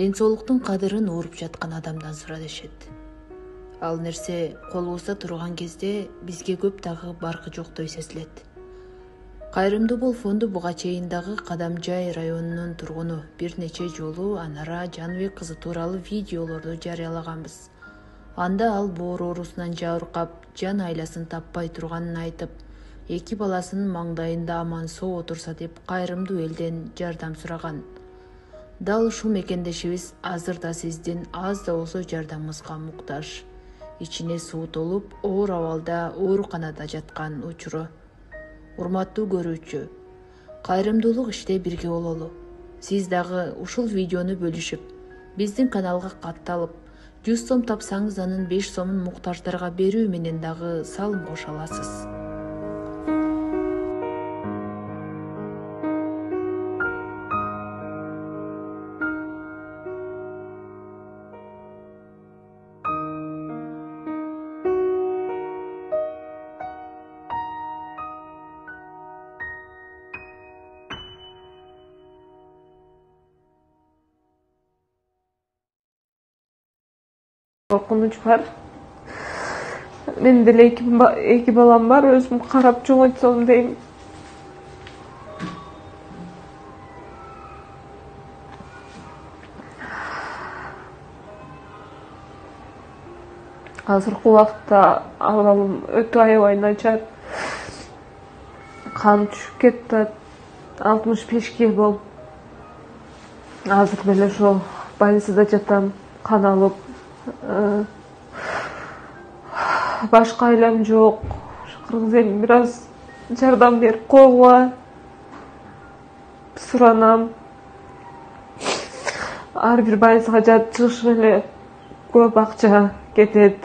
Ден соолуктун кадырын ууруп жаткан адамдан сура дешет. Ал нерсе колубузда турган кезде бизге көп дагы баркы жоктой сезилет. Кайрымдуу Бол фонду буга чейин дагы Кадамжай районунун тургуну бир нече жолу Анара Жаныбек кызы тууралуу видеолорду жарыялаганбыз. Анда ал боор оорусунан жабыркап, жан айласын таппай турганын айтып, 2 баласынын маңдайында аман соо отурса деп кайрымдуу элден жардам сураган. Дал ушул мекендешибиз азыр да сиздин аз да болсо жардамыңызга муктаж. Ичине суу толуп, оор абалда ооруканада жаткан учуру. Урматтуу көрүүчү, кайрымдуулук иште бирге бололу. Сиз дагы ушул видеону бөлүшүп, биздин каналга катталып, 100 сом тапсаңыз анын 5 сомун муктаждарга берүү менен дагы салым кошо аласыз. Korkunç var. Benim de iki balam var. Özüm karap çoğutsam deyim. Azırkı vaqtda ağlalım ötü ayabay načar. Kan düşüp ketті. 65'ke bol. Azır bele şu больницада жатам. Kan alıp. Başka ailem yok. Kırgız elim biraz жардам берип койгула. Суранам. Ар бир больницага жатып чыгыш эле көп акча кетет.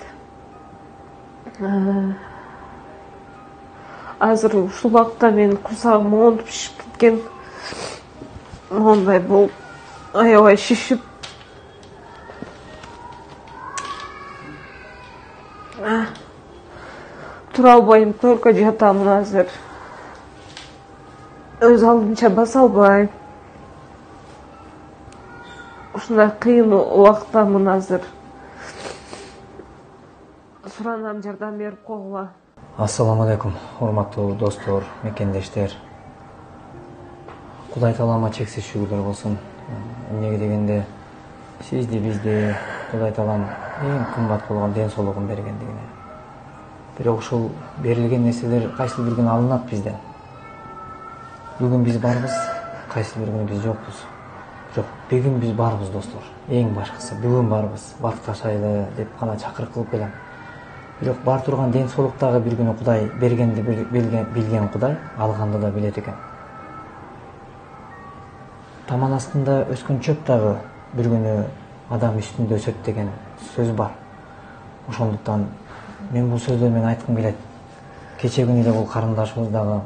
Азыр ушул убакта менин курсагым монтуп шишип кеткен. Мондай болуп аябай шишип. Тура албайм, только жатамын азыр. Өз алдымча баса албайм. Ушундай кыйын убактамын азыр. Суранам жардам берип койгула. Ассаламу алейкум, урматтуу достор, мекендештер. Кудай таалама чексиз шүгүрлөр болсун. Эмнеге дегенде сизди бизди Кудай таалам эң кымбат болгон ден соолугун бергендигине. Бирок ушул берилген нерселер кайсы бир күнү алынат бизден. Бүгүн биз барбыз, кайсы бир күнү биз жокпуз. Бирок бүгүн биз барбыз достор. Эң башкысы бүгүн барбыз, батташайлы деп гана чакырык кылып келем. Бирок бар турган ден соолуктагы бир күнү Кудай бергенди билген Кудай алганды да билет экен. Таман астында өскөн чөп дагы бир күнү адам үстүндө өсөт деген сөз бар. Ошондуктан мен бул сөздөрдү менен айткым келет. Кече күнү эле бул карындашыбыз дагы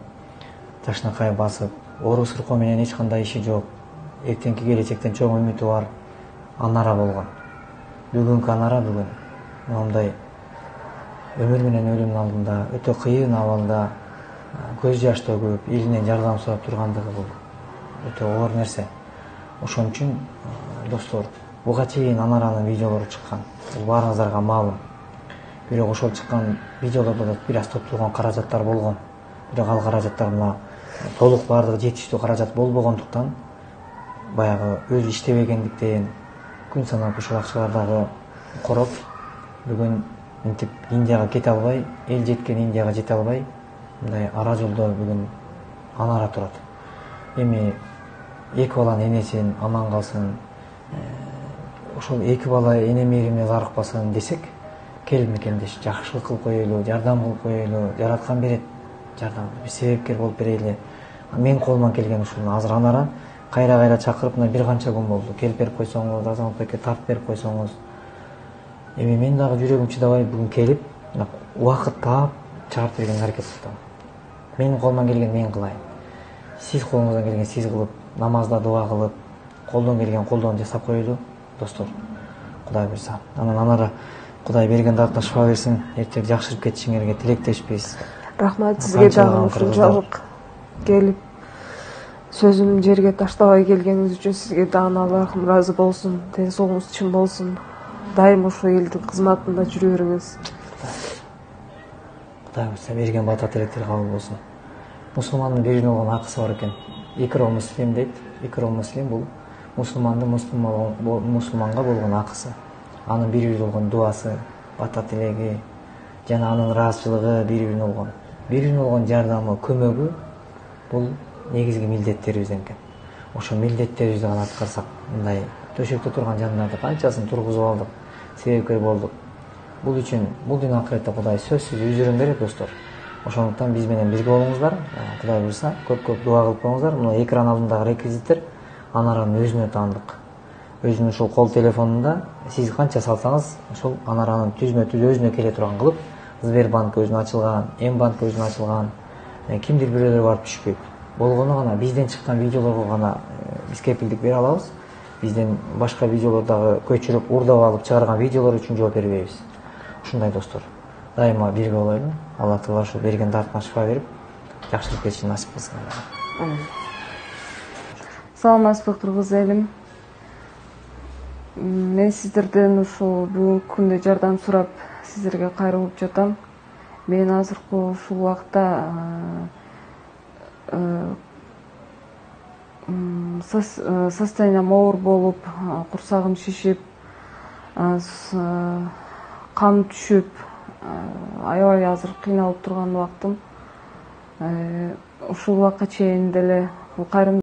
жашынакай басып, оору сыркоо менен эч кандай иши жок. Эртеңки келечектен чоң үмүтү бар Анара болгон. Бүгүнкү Анара бүгүн мондай өмүр менен өлүмдүн алдында өтө кыйын абалда көз жаш төгүп, элинен жардам сурап тургандыгы бул өтө оор нерсе. Ошон үчүн достор, буга чейин Анаранын видеолору чыккан. Бул баарыңыздарга маалым. Бирок ошол чыккан видеолордо да бир аз топтолгон каражаттар болгон. Бирок ал каражаттар мына толук баардыгы жетиштүү каражат болбогондуктан баягы өзү иштебегендиктен күн санап ушул акчалардагы короп бүгүн мынтип Индияга кете албай, эл жеткен Индияга жете албай, мындай ара жолдо бүгүн Анара турат. Эми эки баланын энесин аман калсын, ошол эки бала эне мээримине зарыкпасын десек, кел мекендеш, жакшылык кылып коелу, жардам кылып коелу, жараткан берет жардамды, биз себепкер болуп берели. Мен колуман келген ушул азыр Анара кайра чакырып, мына бир канча күн болду. Келип берип койсоңуз, Азаматбекке тартып берип койсоңуз. Эми мен дагы жүрөгүм чыдабай бүгүн келип, убакыт таап чыгарып берген аракет кылдым. Менин колуман келген мен кылайын. сиз колуңуздан келген сиз кылып, намазда дуа кылып, колдон келген колдон жасап коелу достор. Кудай буйрса. Анан анара Кудай берген дартына шифа берсин. Эртең жакшырып кетишиңерге тилектешпиз. Рахмат сизге дагы ушунчалык келип сөзүмдү жерге таштабай келгениңиз үчүн сизге дагы Аллахым ыраазы болсун. Ден соолугуңуз чың болсун. Дайым ошо элдин кызматында жүрө бериңиз. Кудай буйрса берген бата тилектер кабыл болсун. Мусулмандын бир болгон акысы бар экен. Икро муслим дейт. Икро муслим бул мусулмандын мусулманга болгон акысы. Анын бир болгон дуасы, бата тилеги жана анын ыраазычылыгы бир болгон жардамы, көмөгү бул негизги милдеттерибизден экен. Ошо милдеттерибизди гана аткарсак, мындай төшөктө турган жандарды канчасын тургузуп алдык, себепкер болдук. Бул үчүн бул дүйнө акыретте Кудай сөзсүз үжүрүн берет достор. Ошондуктан биз менен бирге болуңуздар. Кудай буйрса, көп дуа кылып коюңуздар. Мына экран алдындагы реквизиттер анаранын өзүнө таандык. Өзүнүн ушул кол телефонунда сиз канча салсаңыз, ушул анаранын түзмө-түз өзүнө келе турган кылып, Сбербанк өзүнө ачылган, М-банк өзүнө ачылган, кимдир бирөөлөр барып түшпөйт. Болгону гана бизден чыккан видеолорго гана биз кепилдик бере алабыз. Бизден башка видеолордагы көчүрүп, урдап алып чыгарган видеолор үчүн жооп бербейбиз. Ушундай достор. Дайыма бирге болойлу. Алла Таала ушу берген дартына шифа берип, жакшырып кетишин насип кылсын. Саламатсызбы кыргыз элим. Мен сиздерден ушул бүгүнкү күндө жардам сурап сиздерге кайрылып жатам. Мен азыркы ушул убакта состоянием оор болуп, курсагым шишип, кан түшүп, аябай азыр кыйналып турган убактым. Ушул убакка чейин деле бул кайрымдуулук